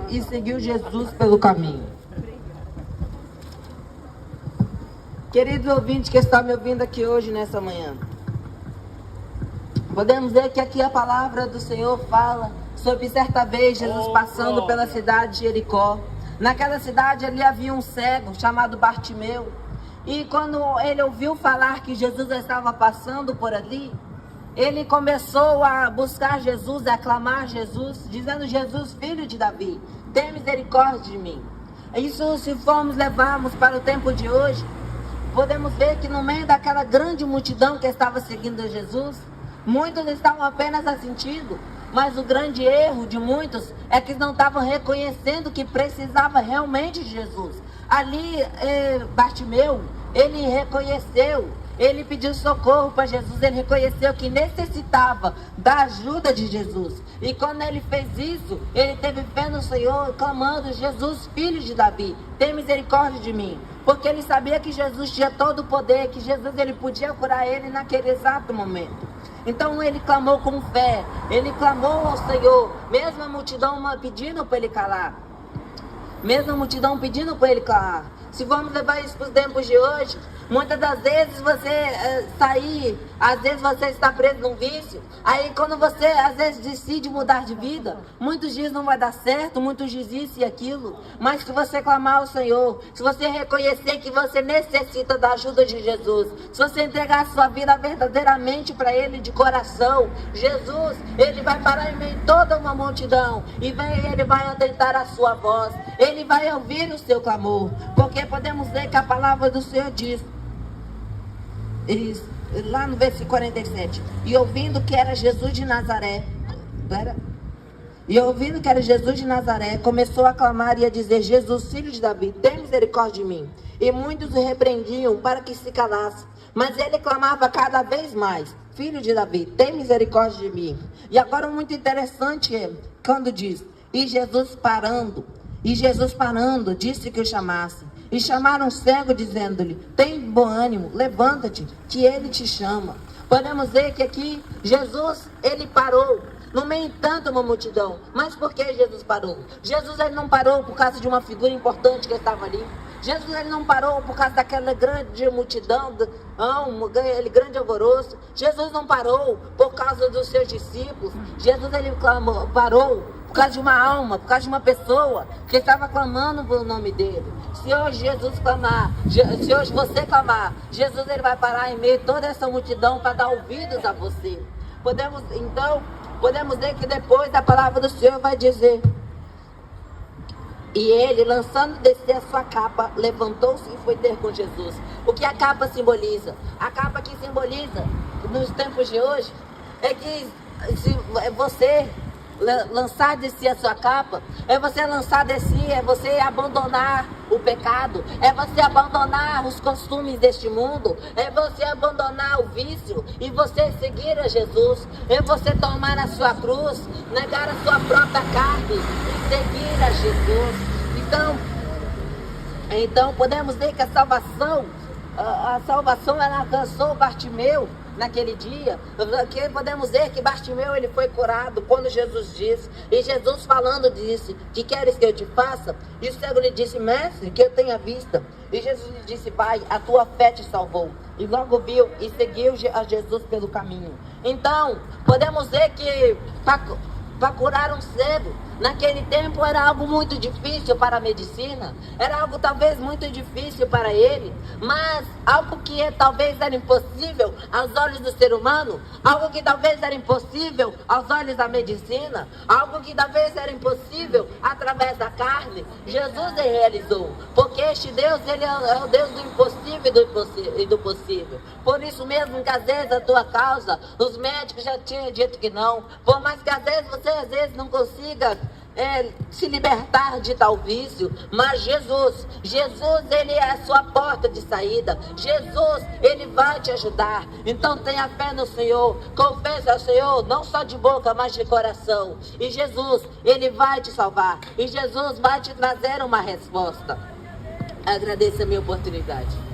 e seguiu Jesus pelo caminho. Queridos ouvintes que estão me ouvindo aqui hoje, nessa manhã, podemos ver que aqui a palavra do Senhor fala sobre certa vez Jesus passando pela cidade de Jericó. Naquela cidade ali havia um cego chamado Bartimeu. E quando ele ouviu falar que Jesus estava passando por ali, ele começou a buscar Jesus, a clamar Jesus, dizendo: Jesus, filho de Davi, tem misericórdia de mim. Isso, se formos levarmos para o tempo de hoje, podemos ver que no meio daquela grande multidão que estava seguindo Jesus, muitos estavam apenas assentindo, mas o grande erro de muitos é que não estavam reconhecendo que precisava realmente de Jesus. Ali, Bartimeu, ele reconheceu, ele pediu socorro para Jesus, ele reconheceu que necessitava da ajuda de Jesus. E quando ele fez isso, ele teve fé no Senhor, clamando: Jesus, filho de Davi, tem misericórdia de mim. Porque ele sabia que Jesus tinha todo o poder, que Jesus ele podia curar ele naquele exato momento. Então ele clamou com fé, ele clamou ao Senhor, mesmo a multidão pedindo para ele calar. Mesmo a multidão pedindo para ele calar. Se vamos levar isso para os tempos de hoje, muitas das vezes você sair, às vezes você está preso num vício, aí quando você às vezes decide mudar de vida, muitos dias não vai dar certo, muitos dias isso e aquilo, mas se você clamar ao Senhor, se você reconhecer que você necessita da ajuda de Jesus, se você entregar a sua vida verdadeiramente para Ele de coração, Jesus, Ele vai parar em meio a toda uma multidão e Ele vai atentar a sua voz, Ele vai ouvir o seu clamor, porque podemos ver que a palavra do Senhor diz, lá no versículo 47, e ouvindo que era Jesus de Nazaré, começou a clamar e a dizer: Jesus, filho de Davi, tem misericórdia de mim. E muitos o repreendiam para que se calasse, mas ele clamava cada vez mais: Filho de Davi, tem misericórdia de mim. E agora muito interessante é quando diz: E Jesus parando, disse que o chamasse. E chamaram o cego, dizendo-lhe: tem bom ânimo, levanta-te, que ele te chama. Podemos ver que aqui Jesus, ele parou no meio de tanta uma multidão. Mas por que Jesus parou? Jesus, ele não parou por causa de uma figura importante que estava ali. Jesus, ele não parou por causa daquela grande multidão, aquele grande alvoroço. Jesus não parou por causa dos seus discípulos. Jesus, ele parou por causa de uma alma, por causa de uma pessoa que estava clamando pelo nome dele. Se hoje Jesus clamar, se hoje você clamar, Jesus, ele vai parar em meio a toda essa multidão para dar ouvidos a você. Podemos ver que depois a palavra do Senhor vai dizer: e ele, lançando descer a sua capa, levantou-se e foi ter com Jesus. O que a capa simboliza? A capa que simboliza, nos tempos de hoje, é que se você lançar de si a sua capa, é você lançar de si, é você abandonar o pecado, é você abandonar os costumes deste mundo, é você abandonar o vício e você seguir a Jesus, é você tomar a sua cruz, negar a sua própria carne e seguir a Jesus. Então podemos ver que a salvação ela alcançou Bartimeu naquele dia, que podemos ver que Bartimeu, ele foi curado quando Jesus disse, e Jesus falando disse: que queres que eu te faça? E o cego lhe disse: mestre, que eu tenha vista. E Jesus lhe disse: pai, a tua fé te salvou. E logo viu e seguiu a Jesus pelo caminho. Então podemos ver que para curar um cego, naquele tempo era algo muito difícil para a medicina, era algo talvez muito difícil para ele, mas algo que talvez era impossível aos olhos do ser humano, algo que talvez era impossível aos olhos da medicina, algo que talvez era impossível através da carne, Jesus realizou, porque este Deus, ele é o Deus do impossível e do possível. Por isso mesmo que às vezes a tua causa, os médicos já tinham dito que não, por mais que às vezes não consiga se libertar de tal vício, mas Jesus, ele é a sua porta de saída. Jesus, ele vai te ajudar. Então tenha fé no Senhor, confesse ao Senhor, não só de boca, mas de coração, e Jesus, ele vai te salvar, e Jesus vai te trazer uma resposta. Agradeço a minha oportunidade.